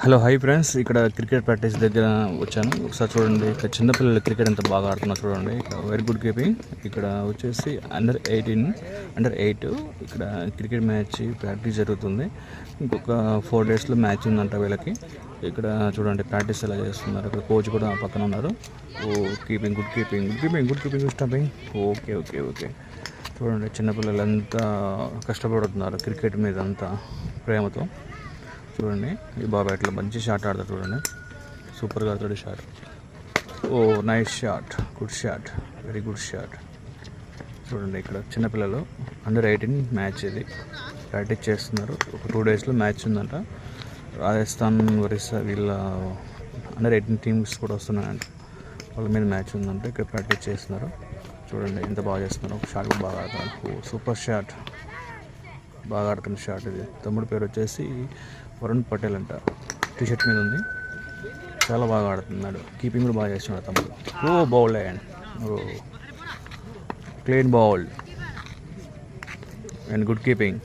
Hello hi friends, ఇక్కడ cricket practice దగ్గర వచ్చాను. ఒకసారి చూడండి, ఇక్కడ చిన్నపిల్లలు క్రికెట్ ఎంత బాగా ఆడుతున్నారు చూడండి. ఇక్కడ వెరీ గుడ్ కీపింగ్. ఇక్కడ వచ్చేసి అండర్ 8 ఇక్కడ క్రికెట్ మ్యాచ్ ప్రాక్టీస్ జరుగుతుంది. ఇంకొక 4 daysలో మ్యాచ్ ఉందంట వీళ్ళకి. ఇక్కడ చూడండి ప్రాక్టీస్ ఎలా చేస్తున్నారు. ఇక్కడ కోచ్ కూడా పక్కన ఉన్నారు. Keeping good keeping stumping. Okay okay okay చూడండి, చిన్నపిల్లలు ఎంత కష్టపడుతున్నారు క్రికెట్ మీద, అంతా ప్రేమతో. చూడండి, ఈ బాబా ఇట్లా మంచి షాట్ ఆడతాడు చూడండి, సూపర్గా ఆడతాడు shot. Nice shot, good shot, very good shot. చూడండి, ఇక్కడ చిన్నపిల్లలు అండర్ 18 మ్యాచ్ ఇది ప్రాక్టీస్ చేస్తున్నారు. ఒక 2 daysలో మ్యాచ్ ఉందంట. రాజస్థాన్ ఒరిస్సా వీళ్ళ అండర్ 18 టీమ్స్ కూడా వస్తున్నాయంట. వాళ్ళ మీద మ్యాచ్ ఉందంట. ఇక్కడ ప్రాక్టీస్ చేస్తున్నారు. చూడండి ఎంత బాగా చేస్తున్నారు. ఒక షాట్ కూడా బాగా ఆడతారు. సూపర్ షాట్, బాగా ఆడుతున్న షాట్ ఇది. తమ్ముడు పేరు వచ్చేసి వరుణ్ పటేల్ అంట. టీషర్ట్ మీద ఉంది. చాలా బాగా ఆడుతున్నాడు. కీపింగ్ కూడా బాగా చేస్తున్నాడు తమ్ముడు. Bowl and clean bowl and good keeping.